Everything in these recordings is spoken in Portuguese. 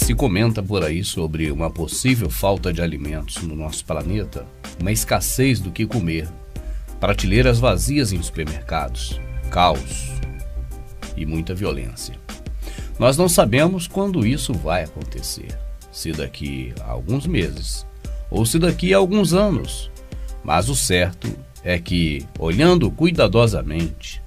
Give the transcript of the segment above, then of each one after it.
Se comenta por aí sobre uma possível falta de alimentos no nosso planeta, uma escassez do que comer, prateleiras vazias em supermercados, caos e muita violência. Nós não sabemos quando isso vai acontecer, se daqui a alguns meses ou se daqui a alguns anos, mas o certo é que, olhando cuidadosamente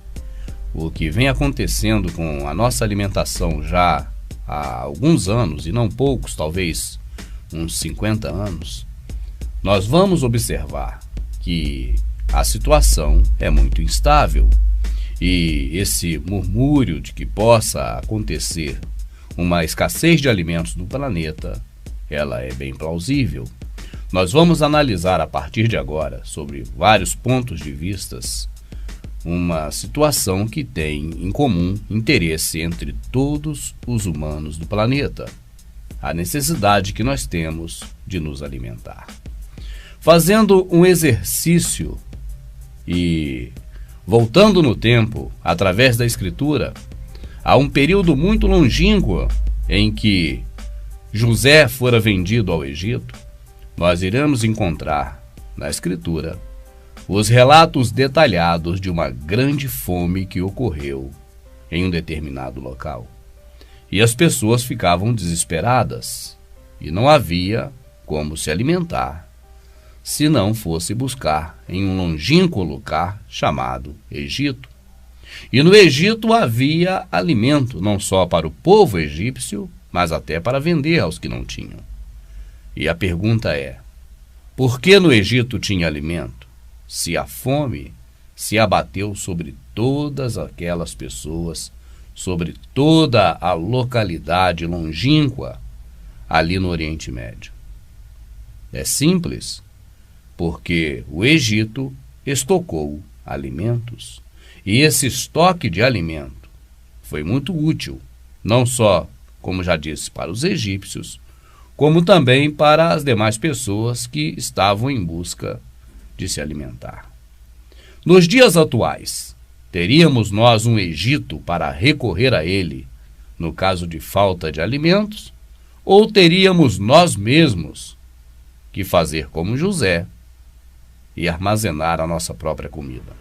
o que vem acontecendo com a nossa alimentação já há alguns anos, e não poucos, talvez uns 50 anos, nós vamos observar que a situação é muito instável e esse murmúrio de que possa acontecer uma escassez de alimentos no planeta, ela é bem plausível. Nós vamos analisar a partir de agora, sobre vários pontos de vistas, uma situação que tem em comum interesse entre todos os humanos do planeta, a necessidade que nós temos de nos alimentar. Fazendo um exercício e voltando no tempo, através da Escritura, há um período muito longínquo em que José fora vendido ao Egito, nós iremos encontrar na Escritura os relatos detalhados de uma grande fome que ocorreu em um determinado local. E as pessoas ficavam desesperadas e não havia como se alimentar se não fosse buscar em um longínquo lugar chamado Egito. E no Egito havia alimento não só para o povo egípcio, mas até para vender aos que não tinham. E a pergunta é: por que no Egito tinha alimento, se a fome se abateu sobre todas aquelas pessoas, sobre toda a localidade longínqua ali no Oriente Médio? É simples, porque o Egito estocou alimentos, e esse estoque de alimento foi muito útil, não só, como já disse, para os egípcios, como também para as demais pessoas que estavam em busca de se alimentar. Nos dias atuais, teríamos nós um Egito para recorrer a ele no caso de falta de alimentos, ou teríamos nós mesmos que fazer como José e armazenar a nossa própria comida?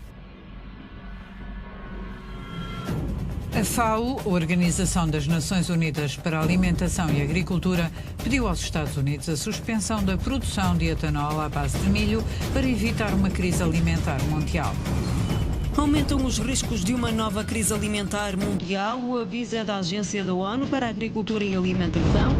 A FAO, a Organização das Nações Unidas para a Alimentação e Agricultura, pediu aos Estados Unidos a suspensão da produção de etanol à base de milho para evitar uma crise alimentar mundial. Aumentam os riscos de uma nova crise alimentar mundial. O aviso é da Agência da ONU para a Agricultura e Alimentação.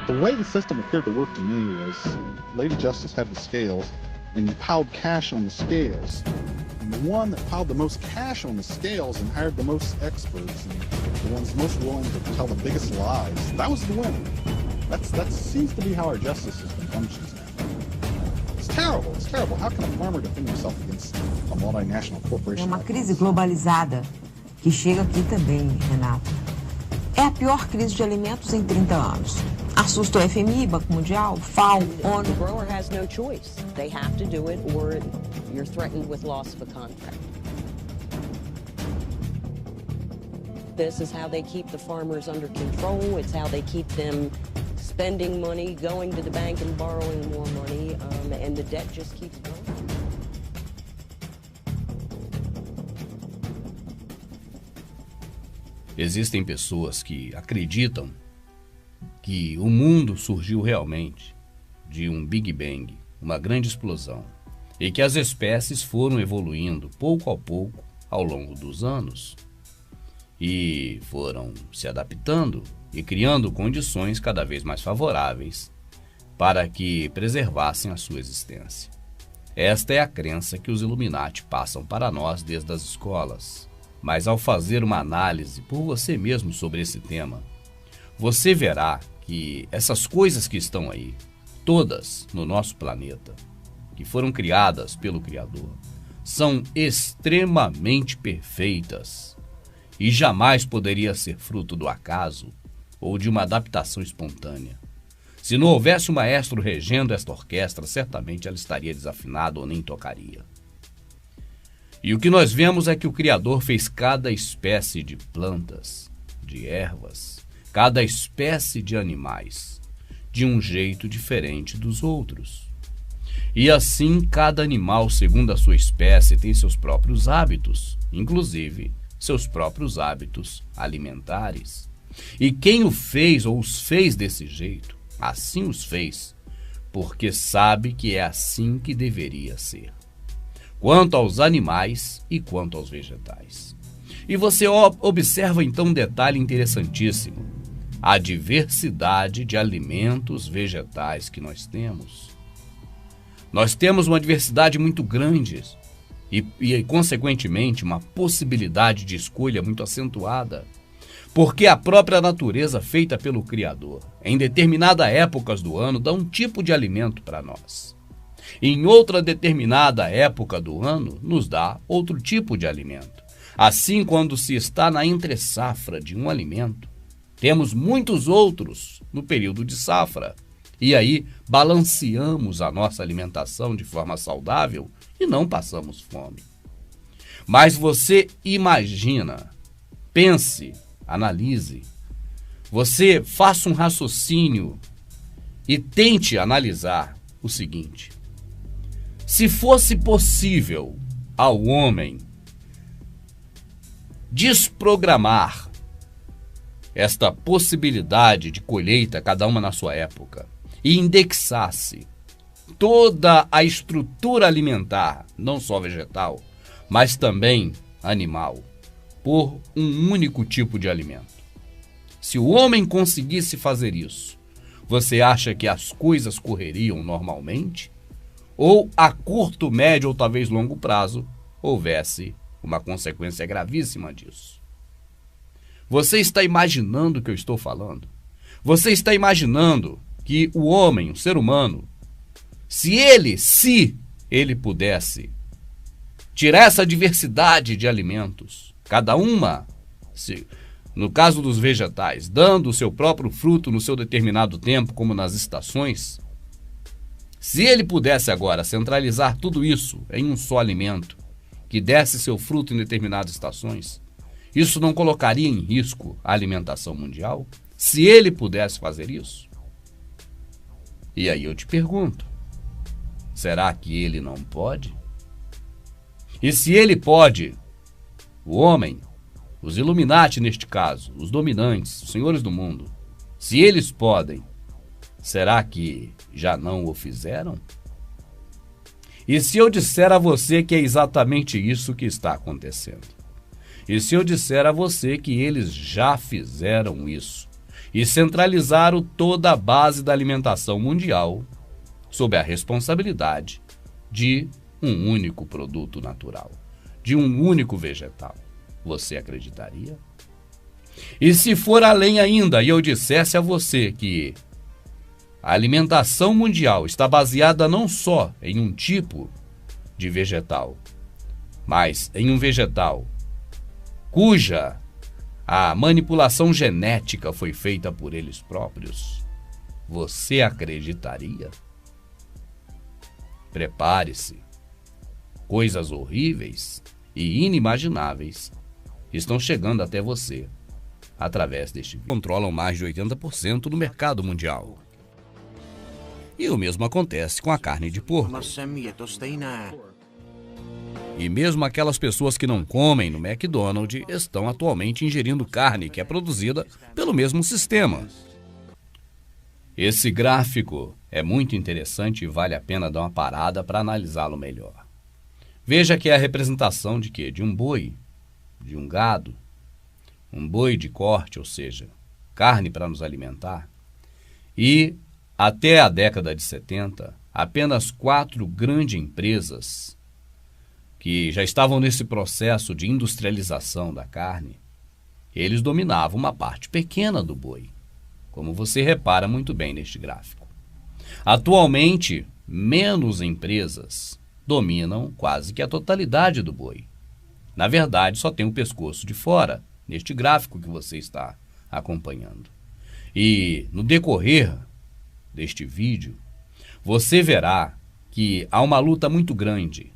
The way the system appeared to work to me was Lady Justice had the scales, and you piled cash on the scales. And the one that piled the most cash on the scales and hired the most experts and the ones most willing to tell the biggest lies, that was the winner. That seems to be how our justice system functions now. It's terrible. It's terrible. How can a farmer defend himself against a multinational corporation? É uma crise globalizada que chega aqui também, Renato. É a pior crise de alimentos em 30 anos. Assusta o FMI, Banco Mundial, FAO, ONU. The grower has no choice. They have to do it or you're threatened with loss of a contract. This is how they keep the farmers under control. It's how they keep them spending money, going to the bank and borrowing more money, and the debt just keeps going. Existem pessoas que acreditam que o mundo surgiu realmente de um Big Bang, uma grande explosão, e que as espécies foram evoluindo pouco a pouco ao longo dos anos e foram se adaptando e criando condições cada vez mais favoráveis para que preservassem a sua existência. Esta é a crença que os Illuminati passam para nós desde as escolas. Mas ao fazer uma análise por você mesmo sobre esse tema, você verá que essas coisas que estão aí, todas no nosso planeta, que foram criadas pelo Criador, são extremamente perfeitas e jamais poderia ser fruto do acaso ou de uma adaptação espontânea. Se não houvesse um maestro regendo esta orquestra, certamente ela estaria desafinada ou nem tocaria. E o que nós vemos é que o Criador fez cada espécie de plantas, de ervas, cada espécie de animais, de um jeito diferente dos outros. E assim, cada animal, segundo a sua espécie, tem seus próprios hábitos, inclusive seus próprios hábitos alimentares. E quem o fez ou os fez desse jeito, assim os fez, porque sabe que é assim que deveria ser, quanto aos animais e quanto aos vegetais. E você observa então um detalhe interessantíssimo: a diversidade de alimentos vegetais que nós temos. Nós temos uma diversidade muito grande e consequentemente, uma possibilidade de escolha muito acentuada, porque a própria natureza feita pelo Criador, em determinadas épocas do ano, dá um tipo de alimento para nós. Em outra determinada época do ano, nos dá outro tipo de alimento. Assim, quando se está na entre-safra de um alimento, temos muitos outros no período de safra. E aí, balanceamos a nossa alimentação de forma saudável e não passamos fome. Mas você imagina, pense, analise, você faça um raciocínio e tente analisar o seguinte: se fosse possível ao homem desprogramar esta possibilidade de colheita, cada uma na sua época, e indexasse toda a estrutura alimentar, não só vegetal, mas também animal, por um único tipo de alimento. Se o homem conseguisse fazer isso, você acha que as coisas correriam normalmente? Ou a curto, médio ou talvez longo prazo houvesse uma consequência gravíssima disso? Você está imaginando o que eu estou falando? Você está imaginando que o homem, o ser humano, se ele pudesse tirar essa diversidade de alimentos, cada uma, no caso dos vegetais, dando o seu próprio fruto no seu determinado tempo, como nas estações, se ele pudesse agora centralizar tudo isso em um só alimento, que desse seu fruto em determinadas estações, isso não colocaria em risco a alimentação mundial? Se ele pudesse fazer isso? E aí eu te pergunto, será que ele não pode? E se ele pode, o homem, os Illuminati neste caso, os dominantes, os senhores do mundo, se eles podem, será que já não o fizeram? E se eu disser a você que é exatamente isso que está acontecendo? E se eu disser a você que eles já fizeram isso e centralizaram toda a base da alimentação mundial sob a responsabilidade de um único produto natural, de um único vegetal, você acreditaria? E se for além ainda e eu dissesse a você que a alimentação mundial está baseada não só em um tipo de vegetal, mas em um vegetal cuja a manipulação genética foi feita por eles próprios, você acreditaria? Prepare-se. Coisas horríveis e inimagináveis estão chegando até você através deste vídeo. Controlam mais de 80% do mercado mundial. E o mesmo acontece com a carne de porco. E mesmo aquelas pessoas que não comem no McDonald's estão atualmente ingerindo carne que é produzida pelo mesmo sistema. Esse gráfico é muito interessante e vale a pena dar uma parada para analisá-lo melhor. Veja que é a representação de quê? De um boi, de um gado, um boi de corte, ou seja, carne para nos alimentar. E até a década de 70, apenas 4 grandes empresas que já estavam nesse processo de industrialização da carne, eles dominavam uma parte pequena do boi, como você repara muito bem neste gráfico. Atualmente, menos empresas dominam quase que a totalidade do boi. Na verdade, só tem o pescoço de fora, neste gráfico que você está acompanhando. E no decorrer deste vídeo, você verá que há uma luta muito grande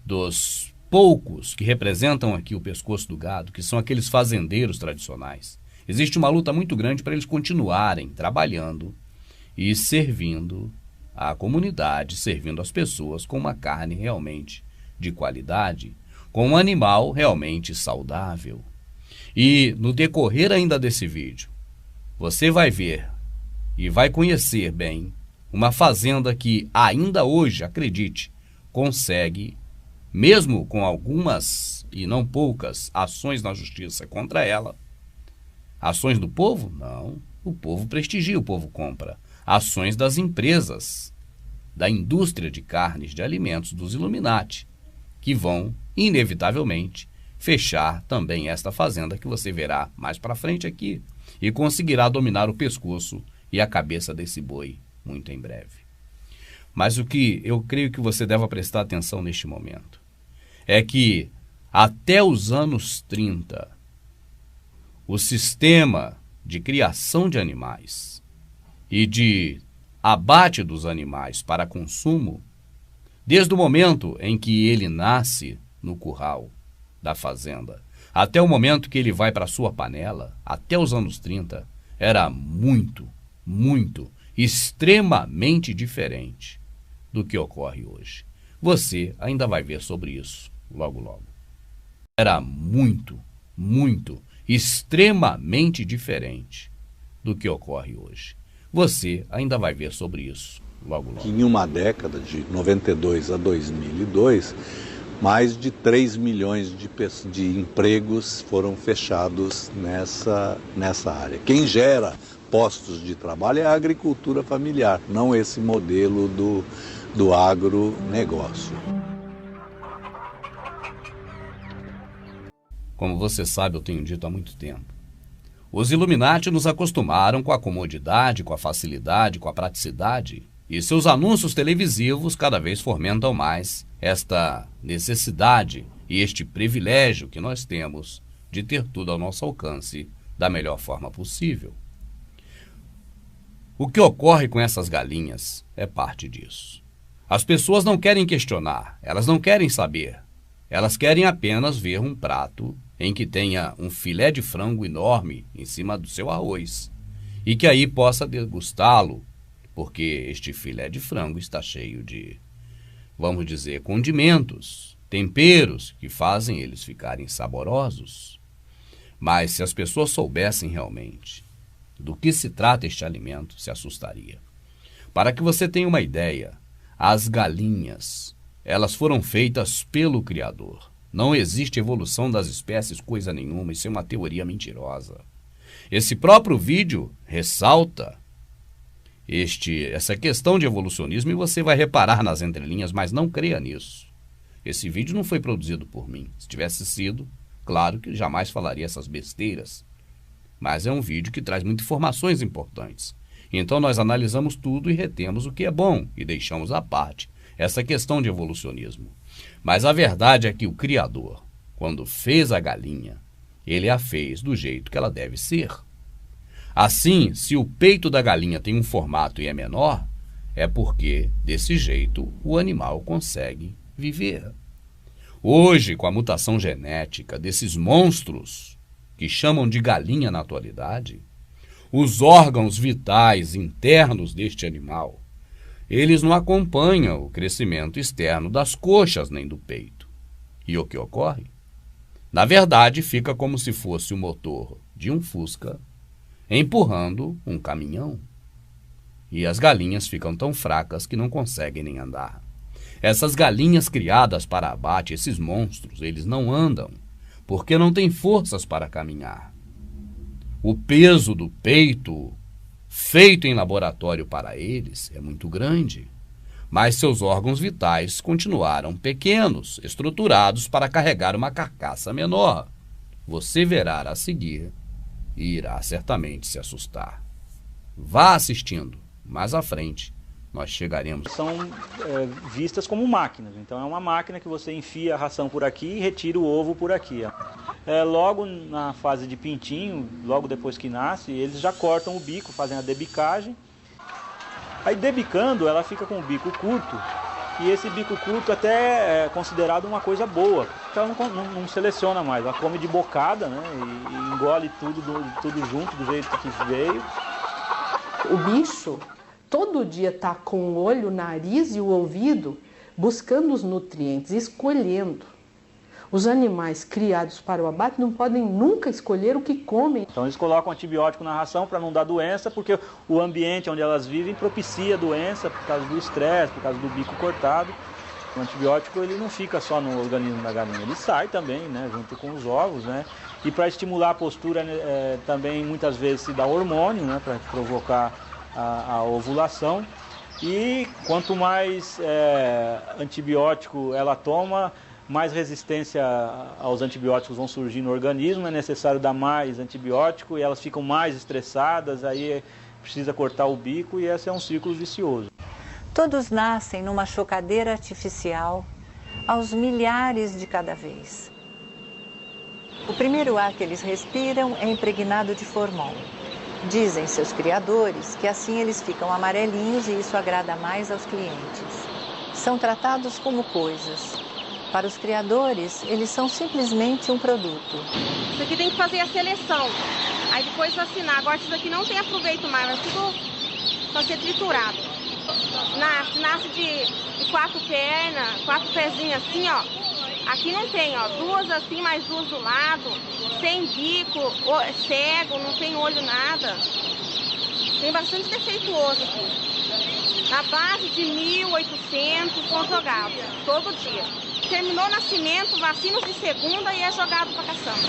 dos poucos que representam aqui o pescoço do gado, que são aqueles fazendeiros tradicionais. Existe uma luta muito grande para eles continuarem trabalhando e servindo à comunidade, servindo as pessoas com uma carne realmente de qualidade, com um animal realmente saudável. E no decorrer ainda desse vídeo, você vai ver e vai conhecer bem uma fazenda que ainda hoje, acredite, consegue, mesmo com algumas e não poucas ações na justiça contra ela. Ações do povo? Não. O povo prestigia, o povo compra. Ações das empresas, da indústria de carnes, de alimentos, dos Illuminati, que vão, inevitavelmente, fechar também esta fazenda que você verá mais para frente aqui e conseguirá dominar o pescoço e a cabeça desse boi muito em breve. Mas o que eu creio que você deve prestar atenção neste momento é que até os anos 30, o sistema de criação de animais e de abate dos animais para consumo, desde o momento em que ele nasce no curral da fazenda até o momento que ele vai para a sua panela, até os anos 30, era muito, extremamente diferente do que ocorre hoje. Você ainda vai ver sobre isso logo, logo. Era muito, extremamente diferente do que ocorre hoje. Você ainda vai ver sobre isso logo, logo. Em uma década, de 92 a 2002, mais de 3 milhões de empregos foram fechados nessa área. Quem gera postos de trabalho é a agricultura familiar, não esse modelo do agronegócio. Como você sabe, eu tenho dito há muito tempo, os Illuminati nos acostumaram com a comodidade, com a facilidade, com a praticidade, e seus anúncios televisivos cada vez fomentam mais esta necessidade e este privilégio que nós temos de ter tudo ao nosso alcance da melhor forma possível. O que ocorre com essas galinhas é parte disso. As pessoas não querem questionar, elas não querem saber. Elas querem apenas ver um prato em que tenha um filé de frango enorme em cima do seu arroz e que aí possa degustá-lo, porque este filé de frango está cheio de, vamos dizer, condimentos, temperos que fazem eles ficarem saborosos. Mas se as pessoas soubessem realmente do que se trata este alimento, se assustaria. Para que você tenha uma ideia, as galinhas, elas foram feitas pelo Criador. Não existe evolução das espécies, coisa nenhuma, isso é uma teoria mentirosa. Esse próprio vídeo ressalta essa questão de evolucionismo e você vai reparar nas entrelinhas, mas não creia nisso. Esse vídeo não foi produzido por mim. Se tivesse sido, claro que jamais falaria essas besteiras. Mas é um vídeo que traz muitas informações importantes. Então nós analisamos tudo e retemos o que é bom e deixamos à parte essa questão de evolucionismo. Mas a verdade é que o Criador, quando fez a galinha, ele a fez do jeito que ela deve ser. Assim, se o peito da galinha tem um formato e é menor, é porque, desse jeito, o animal consegue viver. Hoje, com a mutação genética desses monstros, que chamam de galinha na atualidade, os órgãos vitais internos deste animal, eles não acompanham o crescimento externo das coxas nem do peito. E o que ocorre? Na verdade, fica como se fosse o motor de um Fusca empurrando um caminhão. E as galinhas ficam tão fracas que não conseguem nem andar. Essas galinhas criadas para abate, esses monstros, eles não andam, porque não têm forças para caminhar. O peso do peito, feito em laboratório para eles, é muito grande, mas seus órgãos vitais continuaram pequenos, estruturados para carregar uma carcaça menor. Você verá a seguir e irá certamente se assustar. Vá assistindo, mais à frente nós chegaremos. São vistas como máquinas, então é uma máquina que você enfia a ração por aqui e retira o ovo por aqui. logo na fase de pintinho, logo depois que nasce, eles já cortam o bico, fazem a debicagem. Aí debicando, ela fica com o bico curto, e esse bico curto até é considerado uma coisa boa, porque ela não seleciona mais, ela come de bocada, né, e engole tudo junto do jeito que veio. O bicho todo dia está com o olho, o nariz e o ouvido buscando os nutrientes, escolhendo. Os animais criados para o abate não podem nunca escolher o que comem. Então eles colocam antibiótico na ração para não dar doença, porque o ambiente onde elas vivem propicia doença por causa do estresse, por causa do bico cortado. O antibiótico ele não fica só no organismo da galinha, ele sai também, né, junto com os ovos, né? E para estimular a postura também muitas vezes se dá hormônio, né, para provocar a ovulação. E quanto mais antibiótico ela toma, mais resistência aos antibióticos vão surgir no organismo, é necessário dar mais antibiótico e elas ficam mais estressadas, aí precisa cortar o bico e esse é um círculo vicioso. Todos nascem numa chocadeira artificial, aos milhares de cada vez. O primeiro ar que eles respiram é impregnado de formol. Dizem seus criadores que assim eles ficam amarelinhos e isso agrada mais aos clientes. São tratados como coisas. Para os criadores, eles são simplesmente um produto. Isso aqui tem que fazer a seleção, aí depois vacinar. Agora isso aqui não tem aproveito mais, mas tudo para ser triturado. Nasce de 4 pernas, 4 pezinhos assim, ó. Aqui não tem, ó, 2 assim, mais 2 do lado, sem bico, cego, não tem olho, nada. Tem bastante defeituoso aqui. Na base de 1.800 são jogados, todo dia. Terminou o nascimento, vacinas de segunda e é jogado para caçamba.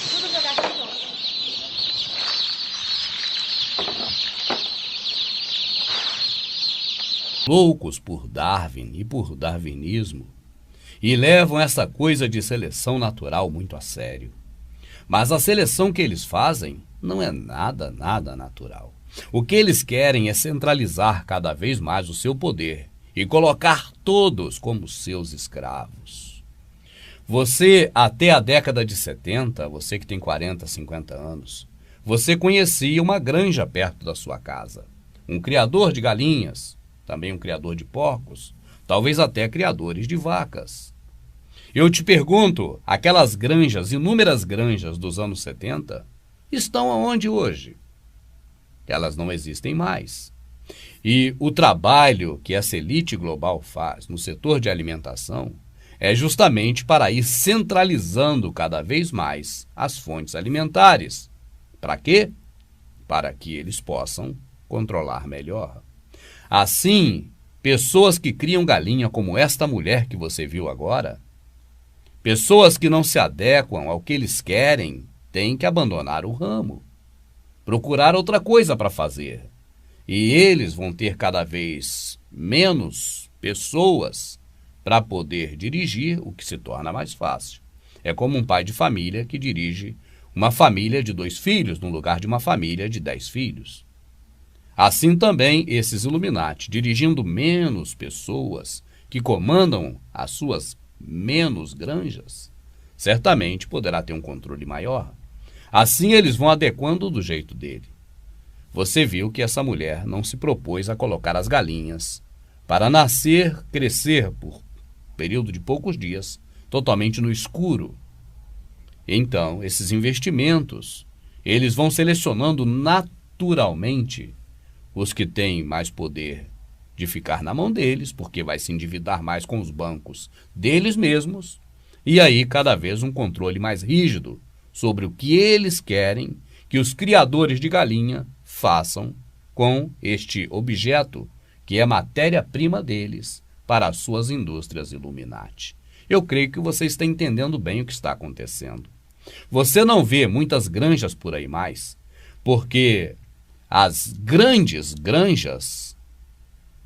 Tudo jogado para caçamba. Loucos por Darwin e por darwinismo, e levam essa coisa de seleção natural muito a sério. Mas a seleção que eles fazem não é nada natural. O que eles querem é centralizar cada vez mais o seu poder e colocar todos como seus escravos. Você, até a década de 70, você que tem 40, 50 anos, você conhecia uma granja perto da sua casa. Um criador de galinhas, também um criador de porcos, talvez até criadores de vacas. Eu te pergunto, aquelas granjas, inúmeras granjas dos anos 70, estão aonde hoje? Elas não existem mais. E o trabalho que essa elite global faz no setor de alimentação é justamente para ir centralizando cada vez mais as fontes alimentares. Para quê? Para que eles possam controlar melhor. Assim, pessoas que criam galinha como esta mulher que você viu agora, pessoas que não se adequam ao que eles querem, têm que abandonar o ramo, procurar outra coisa para fazer. E eles vão ter cada vez menos pessoas para poder dirigir, o que se torna mais fácil. É como um pai de família que dirige uma família de 2 filhos no lugar de uma família de 10 filhos. Assim também esses Illuminati, dirigindo menos pessoas que comandam as suas menos granjas, certamente poderá ter um controle maior. Assim eles vão adequando do jeito dele. Você viu que essa mulher não se propôs a colocar as galinhas para nascer, crescer por período de poucos dias, totalmente no escuro. Então, esses investimentos, eles vão selecionando naturalmente os que têm mais poder de ficar na mão deles, porque vai se endividar mais com os bancos deles mesmos, e aí cada vez um controle mais rígido sobre o que eles querem que os criadores de galinha façam com este objeto, que é matéria-prima deles para as suas indústrias Illuminati. Eu creio que você está entendendo bem o que está acontecendo. Você não vê muitas granjas por aí mais, porque as grandes granjas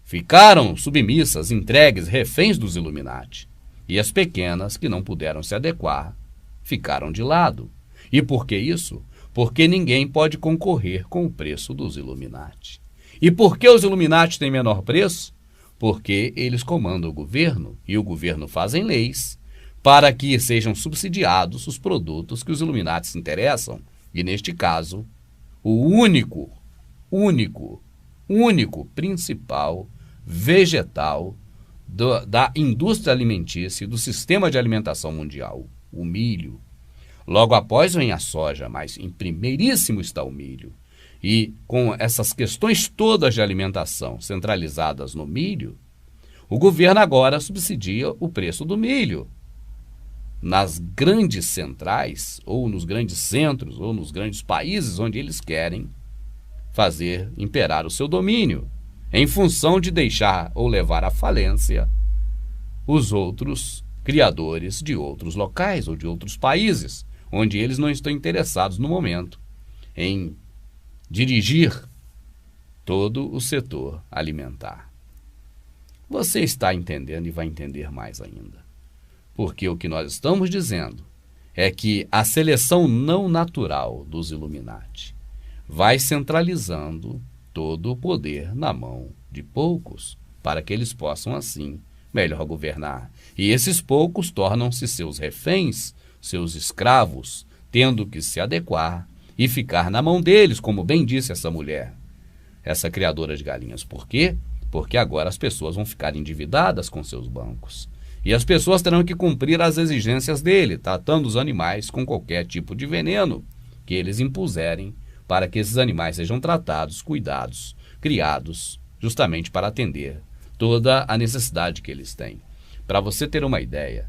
ficaram submissas, entregues, reféns dos Illuminati. E as pequenas, que não puderam se adequar, ficaram de lado. E por que isso? porque ninguém pode concorrer com o preço dos Illuminati. E por que os Illuminati têm menor preço? Porque eles comandam o governo e o governo fazem leis para que sejam subsidiados os produtos que os Illuminati se interessam. E neste caso, o único principal vegetal da indústria alimentícia e do sistema de alimentação mundial, o milho. Logo após vem a soja, mas em primeiríssimo está o milho. E com essas questões todas de alimentação centralizadas no milho, o governo agora subsidia o preço do milho. Nas grandes centrais, ou nos grandes centros, ou nos grandes países onde eles querem fazer imperar o seu domínio, em função de deixar ou levar à falência os outros criadores de outros locais ou de outros países, onde eles não estão interessados no momento em dirigir todo o setor alimentar. Você está entendendo e vai entender mais ainda. Porque o que nós estamos dizendo é que a seleção não natural dos Illuminati vai centralizando todo o poder na mão de poucos, para que eles possam, assim, melhor governar. E esses poucos tornam-se seus reféns, seus escravos, tendo que se adequar e ficar na mão deles, como bem disse essa mulher, essa criadora de galinhas. Por quê? Porque agora as pessoas vão ficar endividadas com seus bancos. E as pessoas terão que cumprir as exigências dele, tratando os animais com qualquer tipo de veneno que eles impuserem, para que esses animais sejam tratados, cuidados, criados, justamente para atender toda a necessidade que eles têm. Para você ter uma ideia,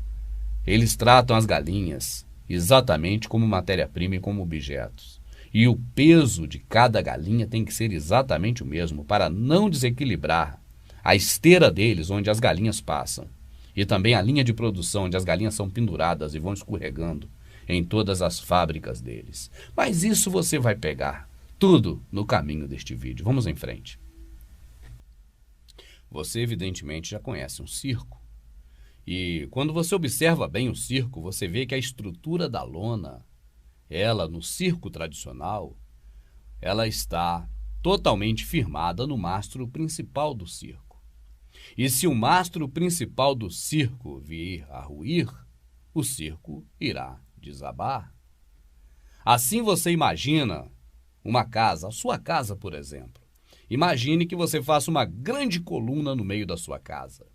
eles tratam as galinhas exatamente como matéria-prima e como objetos. E o peso de cada galinha tem que ser exatamente o mesmo, para não desequilibrar a esteira deles, onde as galinhas passam. E também a linha de produção, onde as galinhas são penduradas e vão escorregando em todas as fábricas deles. Mas isso você vai pegar tudo no caminho deste vídeo. Vamos em frente. Você evidentemente já conhece um circo. E quando você observa bem o circo, você vê que a estrutura da lona, ela no circo tradicional, ela está totalmente firmada no mastro principal do circo. E se o mastro principal do circo vir a ruir, o circo irá desabar. Assim você imagina uma casa, a sua casa, por exemplo. Imagine que você faça uma grande coluna no meio da sua casa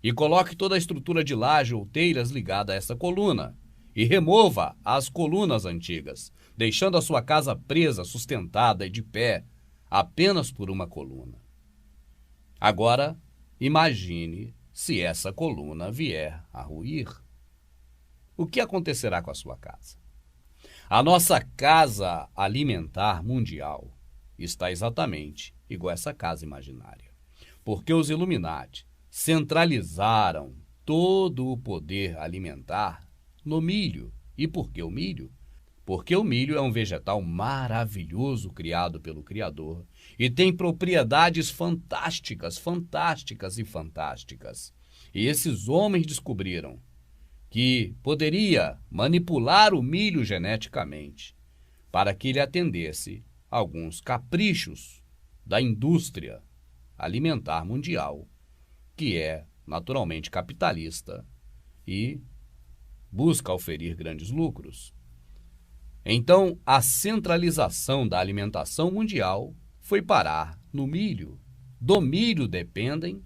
e coloque toda a estrutura de laje ou telhas ligada a essa coluna e remova as colunas antigas, deixando a sua casa presa, sustentada e de pé apenas por uma coluna. Agora, imagine se essa coluna vier a ruir. O que acontecerá com a sua casa? A nossa casa alimentar mundial está exatamente igual a essa casa imaginária. Porque os Illuminati centralizaram todo o poder alimentar no milho. E por que o milho? Porque o milho é um vegetal maravilhoso criado pelo Criador e tem propriedades fantásticas, fantásticas e fantásticas. E esses homens descobriram que poderia manipular o milho geneticamente para que ele atendesse a alguns caprichos da indústria alimentar mundial, que é naturalmente capitalista e busca oferir grandes lucros. Então, a centralização da alimentação mundial foi parar no milho. Do milho dependem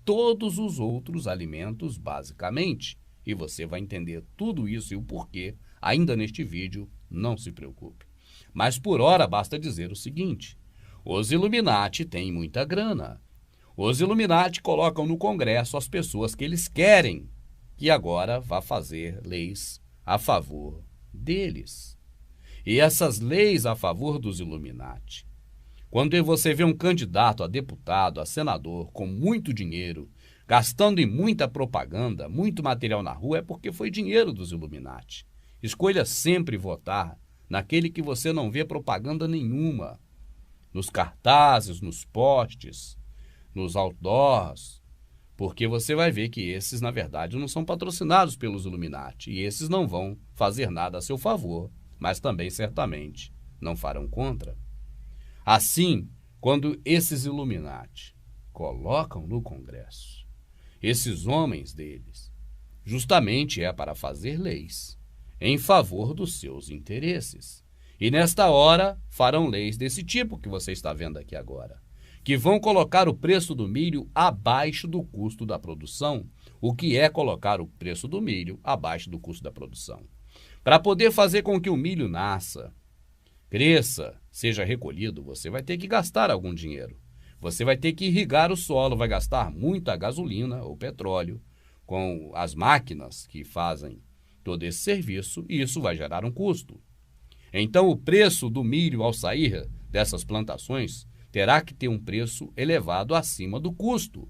todos os outros alimentos, basicamente. E você vai entender tudo isso e o porquê ainda neste vídeo, não se preocupe. Mas por hora basta dizer o seguinte: os Illuminati têm muita grana. Os Illuminati colocam no Congresso as pessoas que eles querem que agora vá fazer leis a favor deles. E essas leis a favor dos Illuminati, quando você vê um candidato a deputado, a senador, com muito dinheiro, gastando em muita propaganda, muito material na rua, é porque foi dinheiro dos Illuminati. Escolha sempre votar naquele que você não vê propaganda nenhuma, nos cartazes, nos postes, nos outdoors, porque você vai ver que esses, na verdade, não são patrocinados pelos Illuminati, e esses não vão fazer nada a seu favor, mas também, certamente, não farão contra? Assim, quando esses Illuminati colocam no Congresso esses homens deles, justamente é para fazer leis em favor dos seus interesses. E nesta hora farão leis desse tipo que você está vendo aqui agora, que vão colocar o preço do milho abaixo do custo da produção. O que é colocar o preço do milho abaixo do custo da produção? Para poder fazer com que o milho nasça, cresça, seja recolhido, você vai ter que gastar algum dinheiro. Você vai ter que irrigar o solo, vai gastar muita gasolina ou petróleo com as máquinas que fazem todo esse serviço, e isso vai gerar um custo. Então, o preço do milho ao sair dessas plantações terá que ter um preço elevado acima do custo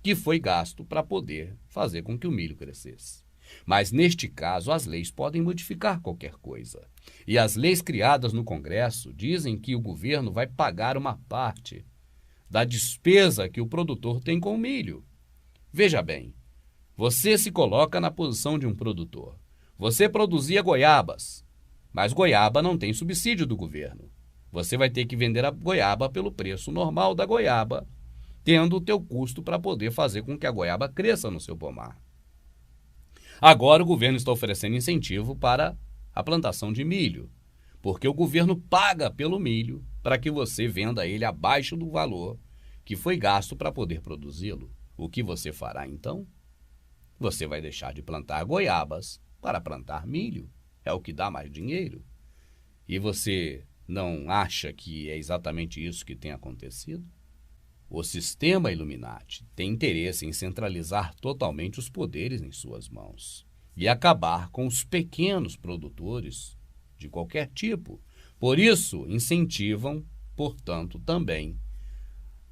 que foi gasto para poder fazer com que o milho crescesse. Mas, neste caso, as leis podem modificar qualquer coisa. E as leis criadas no Congresso dizem que o governo vai pagar uma parte da despesa que o produtor tem com o milho. Veja bem, você se coloca na posição de um produtor. Você produzia goiabas, mas goiaba não tem subsídio do governo. Você vai ter que vender a goiaba pelo preço normal da goiaba, tendo o teu custo para poder fazer com que a goiaba cresça no seu pomar. Agora o governo está oferecendo incentivo para a plantação de milho, porque o governo paga pelo milho para que você venda ele abaixo do valor que foi gasto para poder produzi-lo. O que você fará então? Você vai deixar de plantar goiabas para plantar milho. É o que dá mais dinheiro. E você não acha que é exatamente isso que tem acontecido? O sistema Illuminati tem interesse em centralizar totalmente os poderes em suas mãos e acabar com os pequenos produtores de qualquer tipo. Por isso, incentivam, portanto, também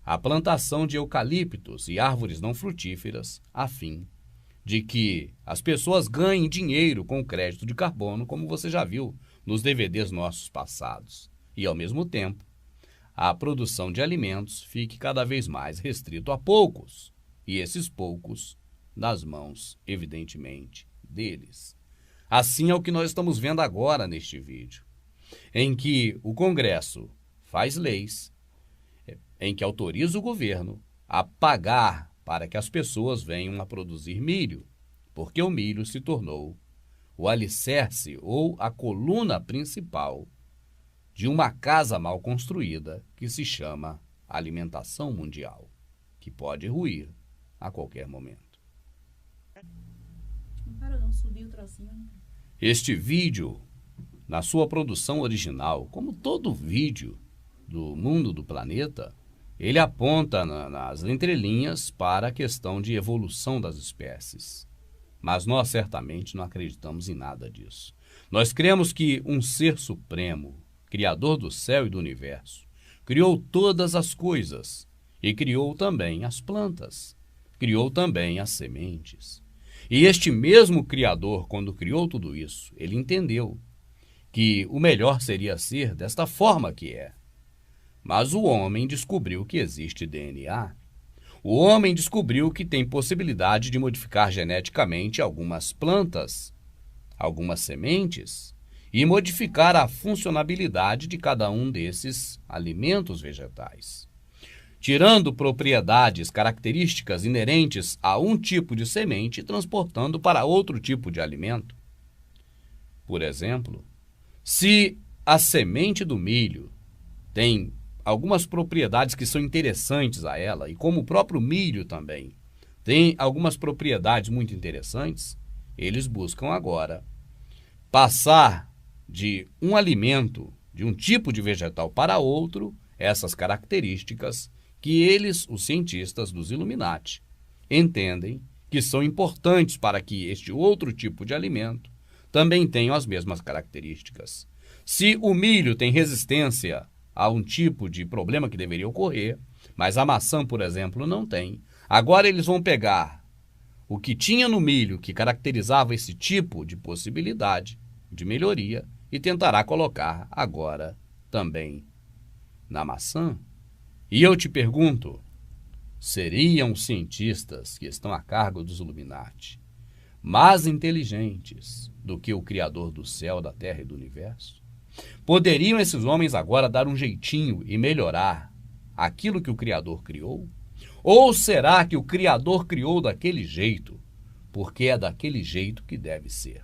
a plantação de eucaliptos e árvores não frutíferas, a fim de que as pessoas ganhem dinheiro com o crédito de carbono, como você já viu nos DVDs nossos passados. E, ao mesmo tempo, a produção de alimentos fique cada vez mais restrito a poucos, e esses poucos nas mãos, evidentemente, deles. Assim é o que nós estamos vendo agora neste vídeo, em que o Congresso faz leis, em que autoriza o governo a pagar para que as pessoas venham a produzir milho, porque o milho se tornou o alicerce ou a coluna principal de uma casa mal construída que se chama alimentação mundial, que pode ruir a qualquer momento. Este vídeo, na sua produção original, como todo vídeo do mundo do planeta, ele aponta nas entrelinhas para a questão de evolução das espécies. Mas nós certamente não acreditamos em nada disso. Nós cremos que um ser supremo, Criador do céu e do universo, criou todas as coisas e criou também as plantas, criou também as sementes. E este mesmo Criador, quando criou tudo isso, ele entendeu que o melhor seria ser desta forma que é. Mas o homem descobriu que existe DNA. O homem descobriu que tem possibilidade de modificar geneticamente algumas plantas, algumas sementes, e modificar a funcionalidade de cada um desses alimentos vegetais, tirando propriedades, características inerentes a um tipo de semente e transportando para outro tipo de alimento. Por exemplo, se a semente do milho tem algumas propriedades que são interessantes a ela, e como o próprio milho também tem algumas propriedades muito interessantes, eles buscam agora passar de um alimento, de um tipo de vegetal para outro, essas características que eles, os cientistas dos Illuminati, entendem que são importantes para que este outro tipo de alimento também tenha as mesmas características. Se o milho tem resistência a um tipo de problema que deveria ocorrer, mas a maçã, por exemplo, não tem, agora eles vão pegar o que tinha no milho que caracterizava esse tipo de possibilidade de melhoria e tentará colocar agora também na maçã. E eu te pergunto, seriam cientistas que estão a cargo dos Illuminati mais inteligentes do que o Criador do céu, da terra e do universo? Poderiam esses homens agora dar um jeitinho e melhorar aquilo que o Criador criou? Ou será que o Criador criou daquele jeito, porque é daquele jeito que deve ser?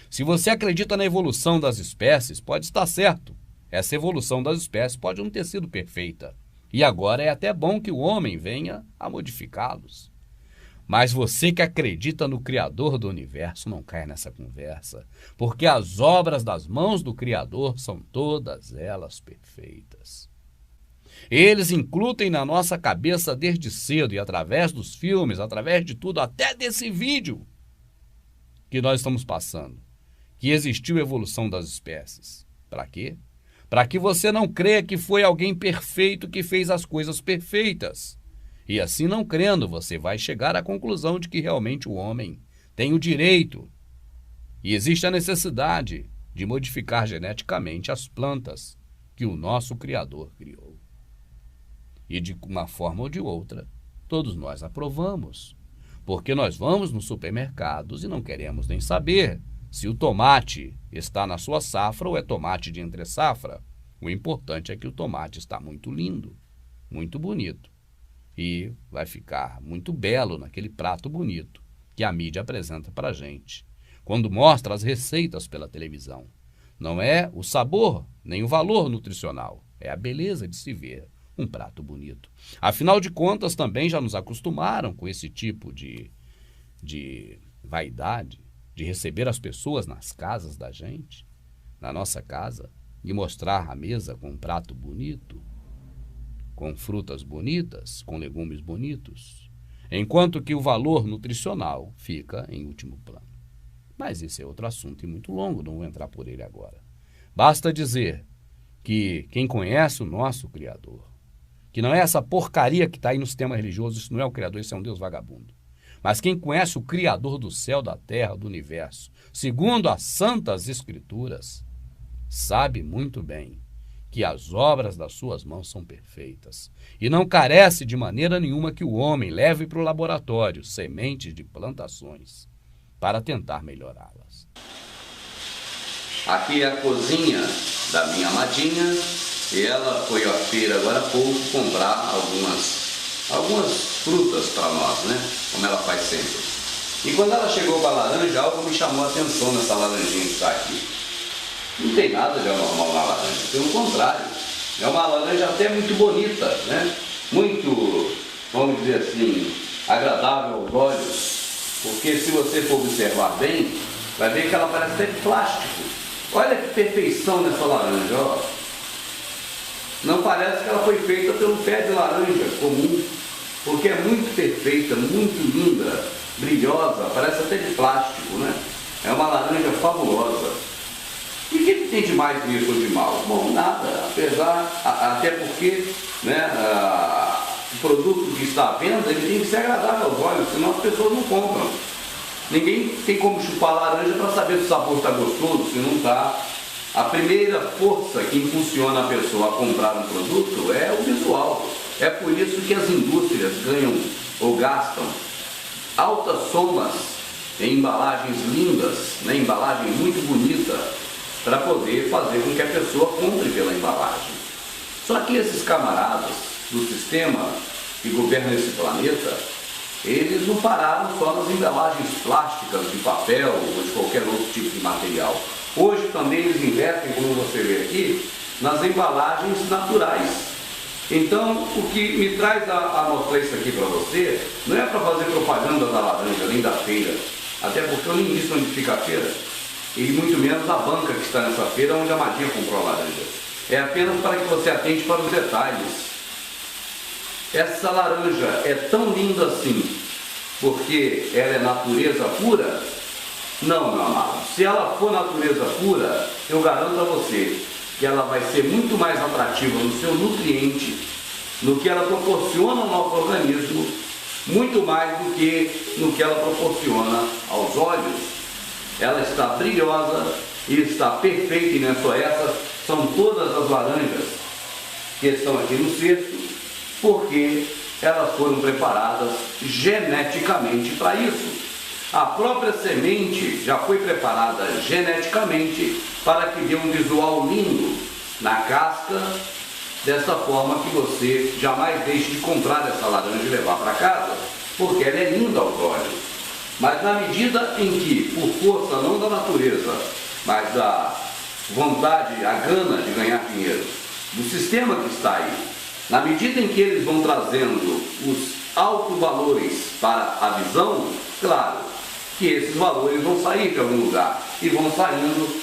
Se você acredita na evolução das espécies, pode estar certo. Essa evolução das espécies pode não ter sido perfeita. E agora é até bom que o homem venha a modificá-los. Mas você que acredita no Criador do universo não cai nessa conversa, porque as obras das mãos do Criador são todas elas perfeitas. Eles incluem na nossa cabeça desde cedo e através dos filmes, através de tudo, até desse vídeo que nós estamos passando, que existiu evolução das espécies. Para quê? Para que você não creia que foi alguém perfeito que fez as coisas perfeitas. E assim não crendo, você vai chegar à conclusão de que realmente o homem tem o direito e existe a necessidade de modificar geneticamente as plantas que o nosso Criador criou. E de uma forma ou de outra, todos nós aprovamos, porque nós vamos nos supermercados e não queremos nem saber se o tomate está na sua safra ou é tomate de entre safra. O importante é que o tomate está muito lindo, muito bonito. E vai ficar muito belo naquele prato bonito que a mídia apresenta para a gente, quando mostra as receitas pela televisão. Não é o sabor, nem o valor nutricional, é a beleza de se ver um prato bonito. Afinal de contas, também já nos acostumaram com esse tipo de vaidade, de receber as pessoas nas casas da gente, na nossa casa, e mostrar a mesa com um prato bonito, com frutas bonitas, com legumes bonitos, enquanto que o valor nutricional fica em último plano. Mas esse é outro assunto e muito longo, não vou entrar por ele agora. Basta dizer que quem conhece o nosso Criador, que não é essa porcaria que está aí no sistema religioso, isso não é o Criador, isso é um Deus vagabundo, mas quem conhece o Criador do céu, da terra, do universo, segundo as santas Escrituras, sabe muito bem que as obras das suas mãos são perfeitas e não carece de maneira nenhuma que o homem leve para o laboratório sementes de plantações para tentar melhorá-las. Aqui é a cozinha da minha amadinha e ela foi à feira agora há pouco comprar algumas frutas para nós, né? Como ela faz sempre. E quando ela chegou com a laranja, algo me chamou a atenção nessa laranjinha que está aqui. Não tem nada de anormal na laranja, pelo contrário, é uma laranja até muito bonita, né? Muito, vamos dizer assim, agradável aos olhos, porque se você for observar bem, vai ver que ela parece até de plástico. Olha que perfeição nessa laranja, ó. Não parece que ela foi feita pelo pé de laranja comum, porque é muito perfeita, muito linda, brilhosa, parece até de plástico, né? É uma laranja fabulosa. E o que tem de mais nisso ou de mal? Bom, nada, até porque, né, o produto que está à venda, ele tem que ser agradável aos olhos, senão as pessoas não compram. Ninguém tem como chupar laranja para saber se o sabor está gostoso, se não está. A primeira força que impulsiona a pessoa a comprar um produto é o visual. É por isso que as indústrias ganham ou gastam altas somas em embalagens lindas, né, embalagem muito bonita, para poder fazer com que a pessoa compre pela embalagem. Só que esses camaradas do sistema que governa esse planeta, eles não pararam só nas embalagens plásticas, de papel ou de qualquer outro tipo de material. Hoje também eles investem, como você vê aqui, nas embalagens naturais. Então, o que me traz a mostrar isso aqui para você, não é para fazer propaganda da laranja, nem da feira, até porque eu nem disse onde fica a feira, e muito menos a banca que está nessa feira onde a Madinha comprou a laranja. É apenas para que você atente para os detalhes. Essa laranja é tão linda assim porque ela é natureza pura? Não, meu amado. Se ela for natureza pura, eu garanto a você que ela vai ser muito mais atrativa no seu nutriente, no que ela proporciona ao nosso organismo, muito mais do que no que ela proporciona aos olhos. Ela está brilhosa e está perfeita, e não é só essa, são todas as laranjas que estão aqui no cesto, porque elas foram preparadas geneticamente para isso. A própria semente já foi preparada geneticamente para que dê um visual lindo na casca, dessa forma que você jamais deixe de comprar essa laranja e levar para casa, porque ela é linda aos olhos. Mas na medida em que, por força não da natureza, mas da vontade, a gana de ganhar dinheiro, do sistema que está aí, na medida em que eles vão trazendo os altos valores para a visão, claro que esses valores vão sair de algum lugar e vão saindo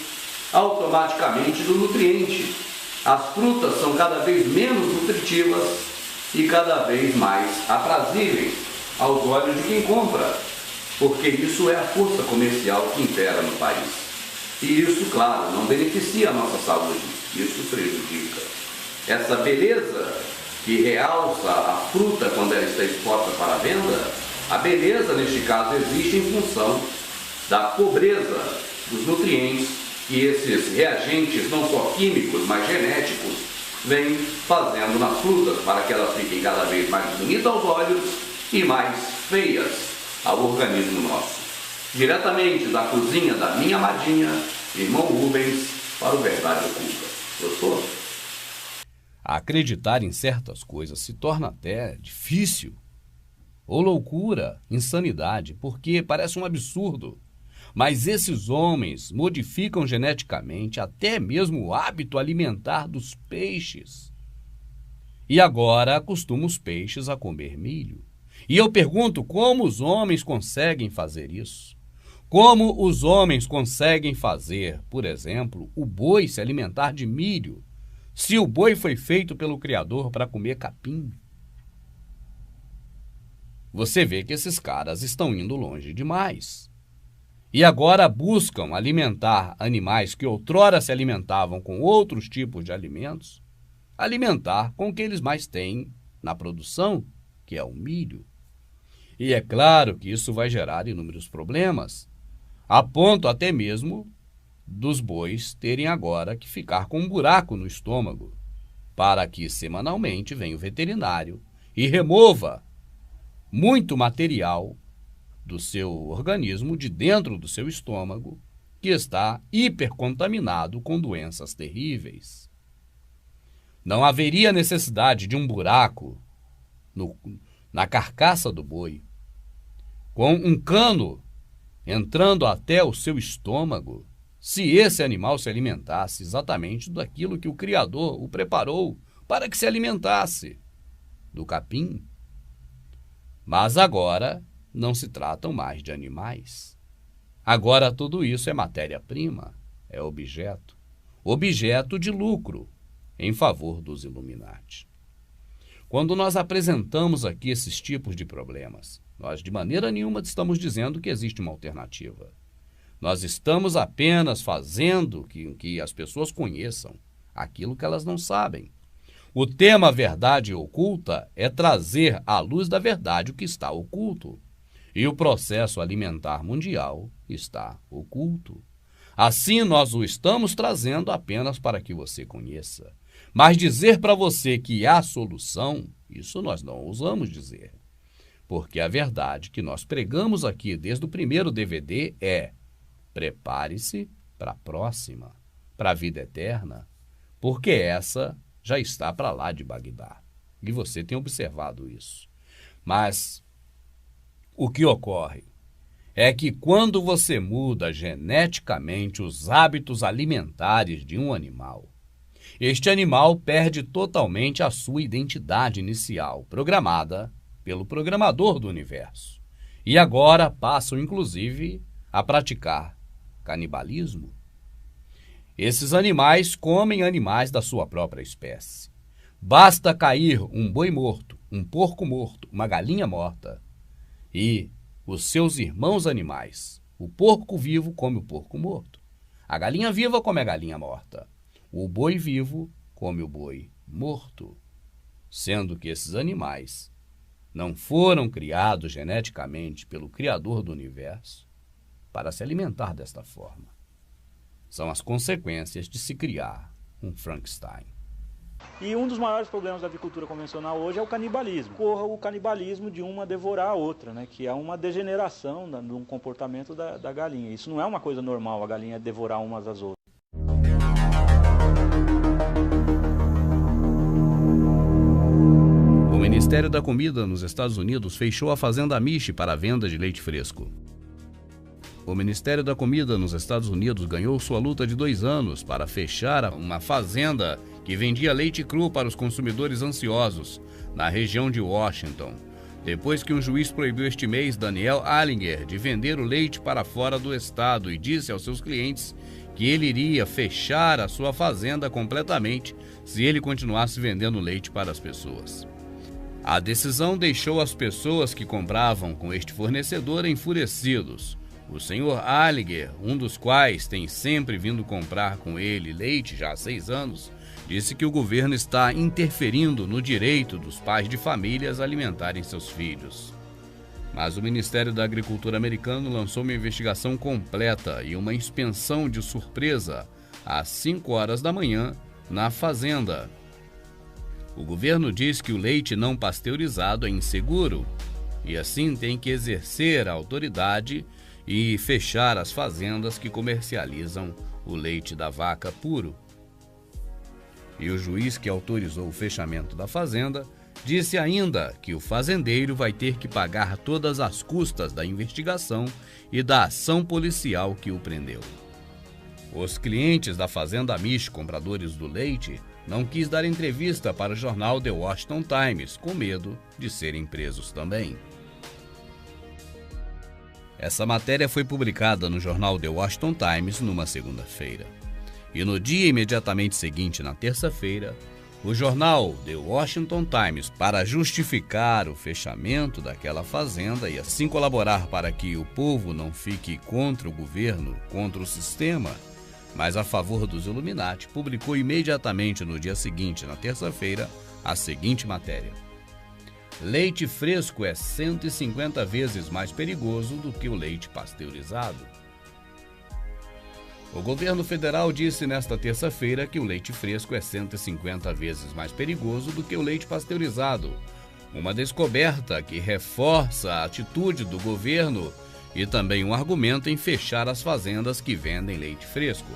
automaticamente do nutriente. As frutas são cada vez menos nutritivas e cada vez mais aprazíveis aos olhos de quem compra, porque isso é a força comercial que impera no país. E isso, claro, não beneficia a nossa saúde, isso prejudica. Essa beleza que realça a fruta quando ela está exposta para a venda, a beleza, neste caso, existe em função da pobreza dos nutrientes que esses reagentes, não só químicos, mas genéticos, vêm fazendo nas frutas para que elas fiquem cada vez mais bonitas aos olhos e mais feias ao organismo nosso. Diretamente da cozinha da minha amadinha, irmão Rubens, para o Verdade Oculta. Gostou? Acreditar em certas coisas se torna até difícil. Ou loucura, insanidade, porque parece um absurdo. Mas esses homens modificam geneticamente até mesmo o hábito alimentar dos peixes. E agora acostumam os peixes a comer milho. E eu pergunto como os homens conseguem fazer isso? Como os homens conseguem fazer, por exemplo, o boi se alimentar de milho, se o boi foi feito pelo Criador para comer capim? Você vê que esses caras estão indo longe demais. E agora buscam alimentar animais que outrora se alimentavam com outros tipos de alimentos, alimentar com o que eles mais têm na produção, que é o milho. E é claro que isso vai gerar inúmeros problemas, a ponto até mesmo dos bois terem agora que ficar com um buraco no estômago, para que semanalmente venha o veterinário e remova muito material do seu organismo, de dentro do seu estômago, que está hipercontaminado com doenças terríveis. Não haveria necessidade de um buraco na carcaça do boi, com um cano entrando até o seu estômago, se esse animal se alimentasse exatamente daquilo que o Criador o preparou para que se alimentasse, do capim. Mas agora não se tratam mais de animais. Agora tudo isso é matéria-prima, é objeto de lucro em favor dos Illuminati. Quando nós apresentamos aqui esses tipos de problemas, nós de maneira nenhuma estamos dizendo que existe uma alternativa. Nós estamos apenas fazendo que as pessoas conheçam aquilo que elas não sabem. O tema Verdade Oculta é trazer à luz da verdade o que está oculto. E o processo alimentar mundial está oculto. Assim, nós o estamos trazendo apenas para que você conheça. Mas dizer para você que há solução, isso nós não ousamos dizer. Porque a verdade que nós pregamos aqui desde o primeiro DVD é: prepare-se para a próxima, para a vida eterna, porque essa já está para lá de Bagdá. E você tem observado isso. Mas o que ocorre é que quando você muda geneticamente os hábitos alimentares de um animal, este animal perde totalmente a sua identidade inicial, programada pelo programador do universo. E agora passam, inclusive, a praticar canibalismo. Esses animais comem animais da sua própria espécie. Basta cair um boi morto, um porco morto, uma galinha morta, e os seus irmãos animais, o porco vivo come o porco morto, a galinha viva come a galinha morta, o boi vivo come o boi morto, sendo que esses animais não foram criados geneticamente pelo Criador do Universo para se alimentar desta forma. São as consequências de se criar um Frankenstein. E um dos maiores problemas da avicultura convencional hoje é o canibalismo. Ocorre o canibalismo de uma devorar a outra, né? Que é uma degeneração de um comportamento da galinha. Isso não é uma coisa normal, a galinha devorar umas às outras. O Ministério da Comida nos Estados Unidos fechou a fazenda Amish para a venda de leite fresco. O Ministério da Comida nos Estados Unidos ganhou sua luta de 2 anos para fechar uma fazenda que vendia leite cru para os consumidores ansiosos na região de Washington, depois que um juiz proibiu este mês Daniel Allinger de vender o leite para fora do estado e disse aos seus clientes que ele iria fechar a sua fazenda completamente se ele continuasse vendendo leite para as pessoas. A decisão deixou as pessoas que compravam com este fornecedor enfurecidos. O senhor Allinger, um dos quais tem sempre vindo comprar com ele leite já há 6 anos, disse que o governo está interferindo no direito dos pais de famílias a alimentarem seus filhos. Mas o Ministério da Agricultura americano lançou uma investigação completa e uma inspeção de surpresa às 5 horas da manhã na fazenda. O governo diz que o leite não pasteurizado é inseguro e assim tem que exercer a autoridade e fechar as fazendas que comercializam o leite da vaca puro. E o juiz que autorizou o fechamento da fazenda disse ainda que o fazendeiro vai ter que pagar todas as custas da investigação e da ação policial que o prendeu. Os clientes da fazenda Amish, compradores do leite, não quis dar entrevista para o jornal The Washington Times, com medo de serem presos também. Essa matéria foi publicada no jornal The Washington Times numa segunda-feira. E no dia imediatamente seguinte, na terça-feira, o jornal The Washington Times, para justificar o fechamento daquela fazenda e assim colaborar para que o povo não fique contra o governo, contra o sistema, mas a favor dos Illuminati, publicou imediatamente no dia seguinte, na terça-feira, a seguinte matéria: leite fresco é 150 vezes mais perigoso do que o leite pasteurizado. O governo federal disse nesta terça-feira que o leite fresco é 150 vezes mais perigoso do que o leite pasteurizado, uma descoberta que reforça a atitude do governo e também um argumento em fechar as fazendas que vendem leite fresco.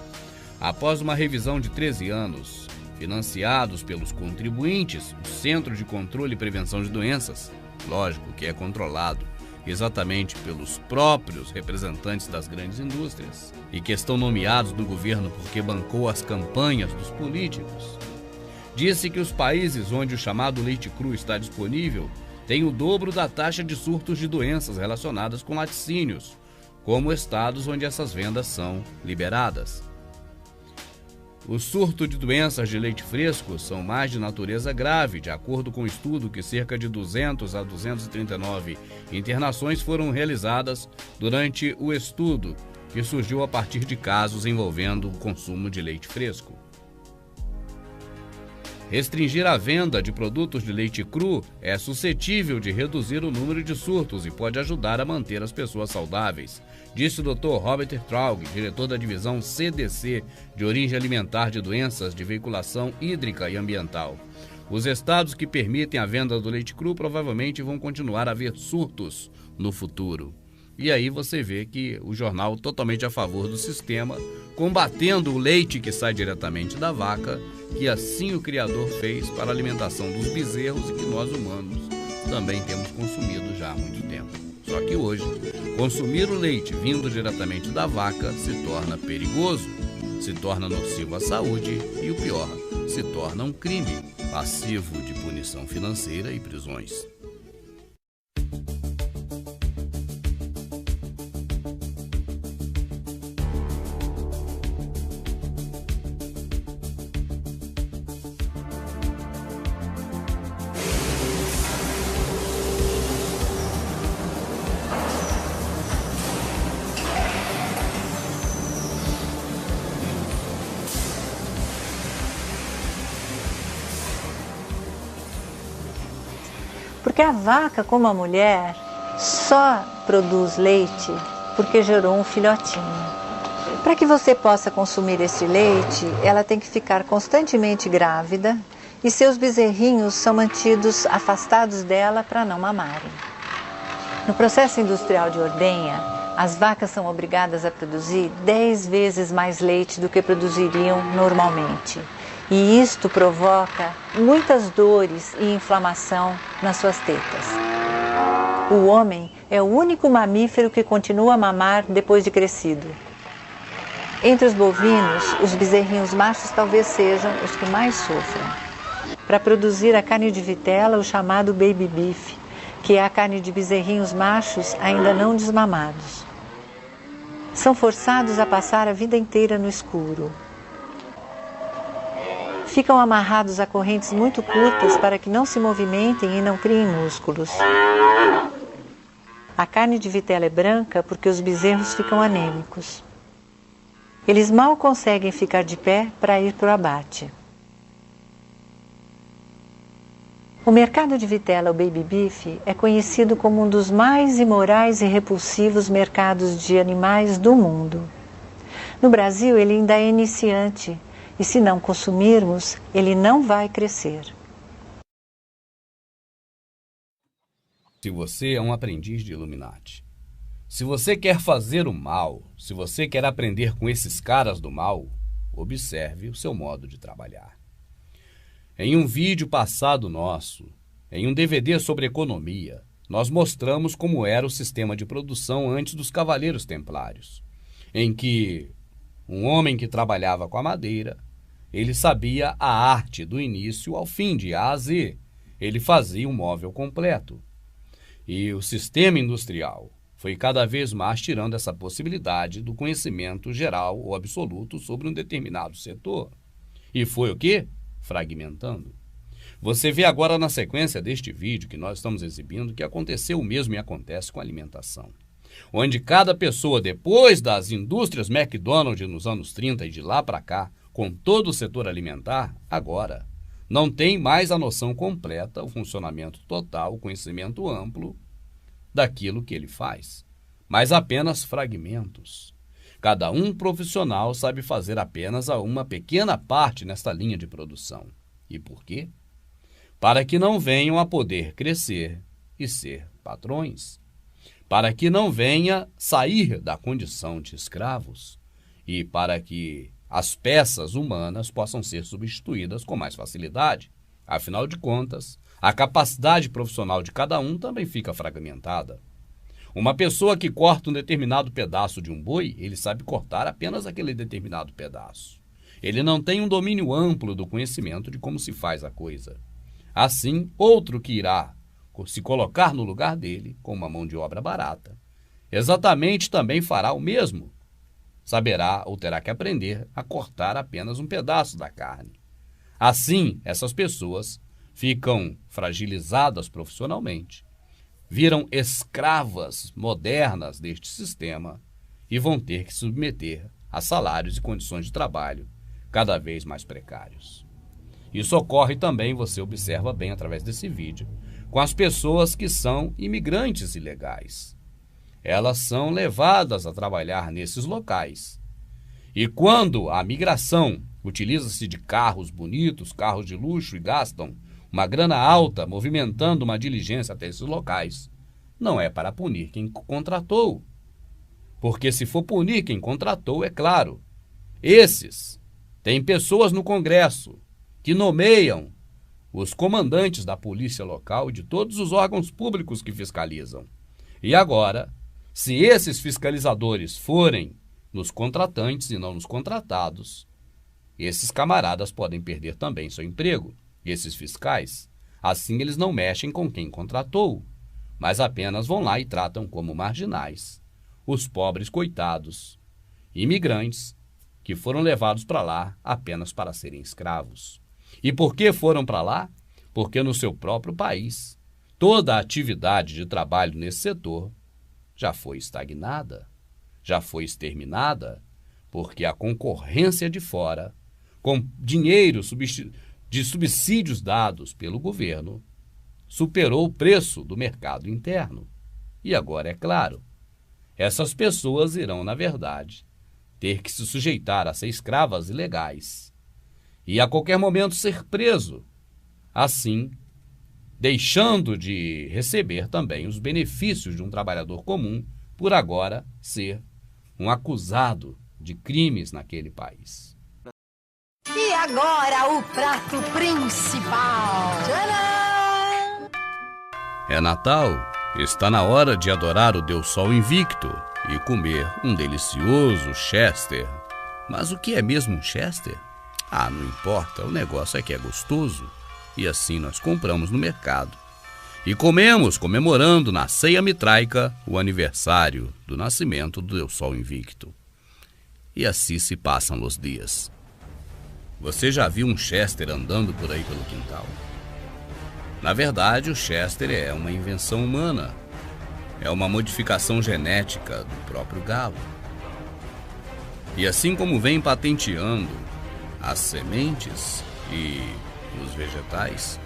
Após uma revisão de 13 anos, financiados pelos contribuintes, o Centro de Controle e Prevenção de Doenças, lógico que é controlado exatamente pelos próprios representantes das grandes indústrias e que estão nomeados no governo porque bancou as campanhas dos políticos, disse que os países onde o chamado leite cru está disponível têm o dobro da taxa de surtos de doenças relacionadas com laticínios, como estados onde essas vendas são liberadas. O surto de doenças de leite fresco são mais de natureza grave, de acordo com o estudo que cerca de 200 a 239 internações foram realizadas durante o estudo, que surgiu a partir de casos envolvendo o consumo de leite fresco. Restringir a venda de produtos de leite cru é suscetível de reduzir o número de surtos e pode ajudar a manter as pessoas saudáveis, disse o Dr. Robert Traug, diretor da divisão CDC de origem alimentar de doenças de veiculação hídrica e ambiental. Os estados que permitem a venda do leite cru provavelmente vão continuar a ver surtos no futuro. E aí você vê que o jornal totalmente a favor do sistema, combatendo o leite que sai diretamente da vaca, que assim o Criador fez para a alimentação dos bezerros e que nós humanos também temos consumido já há muito tempo. Só que hoje, consumir o leite vindo diretamente da vaca se torna perigoso, se torna nocivo à saúde e, o pior, se torna um crime, passivo de punição financeira e prisões. Porque a vaca, como a mulher, só produz leite porque gerou um filhotinho. Para que você possa consumir esse leite, ela tem que ficar constantemente grávida e seus bezerrinhos são mantidos afastados dela para não mamarem. No processo industrial de ordenha, as vacas são obrigadas a produzir 10 vezes mais leite do que produziriam normalmente. E isto provoca muitas dores e inflamação nas suas tetas. O homem é o único mamífero que continua a mamar depois de crescido. Entre os bovinos, os bezerrinhos machos talvez sejam os que mais sofrem. Para produzir a carne de vitela, o chamado baby beef, que é a carne de bezerrinhos machos ainda não desmamados. São forçados a passar a vida inteira no escuro. Ficam amarrados a correntes muito curtas para que não se movimentem e não criem músculos. A carne de vitela é branca porque os bezerros ficam anêmicos. Eles mal conseguem ficar de pé para ir para o abate. O mercado de vitela, o baby beef, é conhecido como um dos mais imorais e repulsivos mercados de animais do mundo. No Brasil, ele ainda é iniciante, e se não consumirmos, ele não vai crescer. Se você é um aprendiz de Illuminati, se você quer fazer o mal, se você quer aprender com esses caras do mal, observe o seu modo de trabalhar. Em um vídeo passado nosso, em um DVD sobre economia, nós mostramos como era o sistema de produção antes dos Cavaleiros Templários, em que um homem que trabalhava com a madeira, ele sabia a arte do início ao fim, de A a Z. Ele fazia um móvel completo. E o sistema industrial foi cada vez mais tirando essa possibilidade do conhecimento geral ou absoluto sobre um determinado setor. E foi o quê? Fragmentando. Você vê agora na sequência deste vídeo que nós estamos exibindo que aconteceu o mesmo e acontece com a alimentação. Onde cada pessoa, depois das indústrias McDonald's nos anos 30 e de lá para cá, com todo o setor alimentar, agora não tem mais a noção completa, o funcionamento total, o conhecimento amplo daquilo que ele faz, mas apenas fragmentos. Cada um profissional sabe fazer apenas uma pequena parte nesta linha de produção. E por quê? Para que não venham a poder crescer e ser patrões. Para que não venha sair da condição de escravos. E para que as peças humanas possam ser substituídas com mais facilidade. Afinal de contas, a capacidade profissional de cada um também fica fragmentada. Uma pessoa que corta um determinado pedaço de um boi, ele sabe cortar apenas aquele determinado pedaço. Ele não tem um domínio amplo do conhecimento de como se faz a coisa. Assim, outro que irá se colocar no lugar dele, com uma mão de obra barata, exatamente também fará o mesmo. Saberá ou terá que aprender a cortar apenas um pedaço da carne. Assim, essas pessoas ficam fragilizadas profissionalmente, viram escravas modernas deste sistema e vão ter que se submeter a salários e condições de trabalho cada vez mais precários. Isso ocorre também, você observa bem através desse vídeo, com as pessoas que são imigrantes ilegais. Elas são levadas a trabalhar nesses locais. E quando a migração utiliza-se de carros bonitos, carros de luxo e gastam uma grana alta movimentando uma diligência até esses locais, não é para punir quem contratou. Porque se for punir quem contratou, é claro, esses têm pessoas no Congresso que nomeiam os comandantes da polícia local e de todos os órgãos públicos que fiscalizam. E agora, se esses fiscalizadores forem nos contratantes e não nos contratados, esses camaradas podem perder também seu emprego. Esses fiscais, assim eles não mexem com quem contratou, mas apenas vão lá e tratam como marginais os pobres coitados, imigrantes, que foram levados para lá apenas para serem escravos. E por que foram para lá? Porque no seu próprio país, toda a atividade de trabalho nesse setor já foi estagnada, já foi exterminada, porque a concorrência de fora, com dinheiro de subsídios dados pelo governo, superou o preço do mercado interno. E agora, é claro, essas pessoas irão, na verdade, ter que se sujeitar a ser escravas ilegais e a qualquer momento ser preso assim deixando de receber também os benefícios de um trabalhador comum por agora ser um acusado de crimes naquele país. E agora o prato principal. Tcharam! É Natal, está na hora de adorar o Deus Sol invicto e comer um delicioso Chester. Mas o que é mesmo um Chester? Ah, não importa, o negócio é que é gostoso. E assim nós compramos no mercado e comemos, comemorando na ceia mitraica o aniversário do nascimento do Deus Sol invicto. E assim se passam os dias. Você já viu um Chester andando por aí pelo quintal? Na verdade, o Chester é uma invenção humana. É uma modificação genética do próprio galo. E assim como vem patenteando as sementes e os vegetais,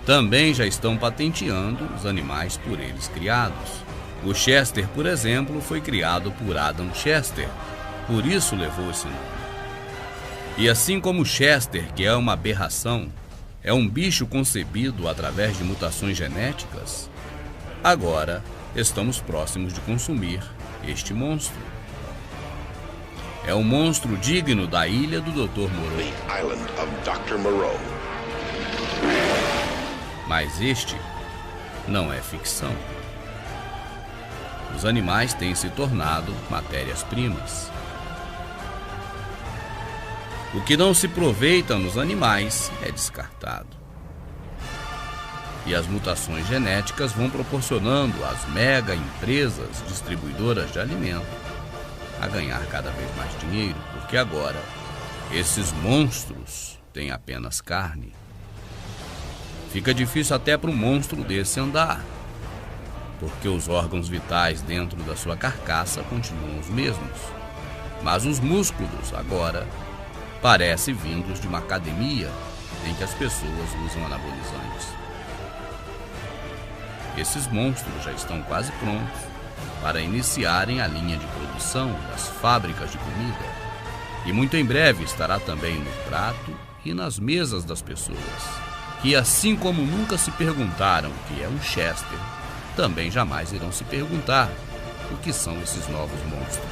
também já estão patenteando os animais por eles criados. O Chester, por exemplo, foi criado por Adam Chester, por isso levou esse nome. E assim como o Chester, que é uma aberração, é um bicho concebido através de mutações genéticas, agora estamos próximos de consumir este monstro. É um monstro digno da ilha do Dr. Moreau. Mas este não é ficção. Os animais têm se tornado matérias-primas. O que não se aproveita nos animais é descartado. E as mutações genéticas vão proporcionando às mega empresas distribuidoras de alimento a ganhar cada vez mais dinheiro, porque agora esses monstros têm apenas carne. Fica difícil até para um monstro desse andar, porque os órgãos vitais dentro da sua carcaça continuam os mesmos. Mas os músculos agora parecem vindos de uma academia em que as pessoas usam anabolizantes. Esses monstros já estão quase prontos para iniciarem a linha de produção das fábricas de comida. E muito em breve estará também no prato e nas mesas das pessoas, que assim como nunca se perguntaram o que é um Chester, também jamais irão se perguntar o que são esses novos monstros.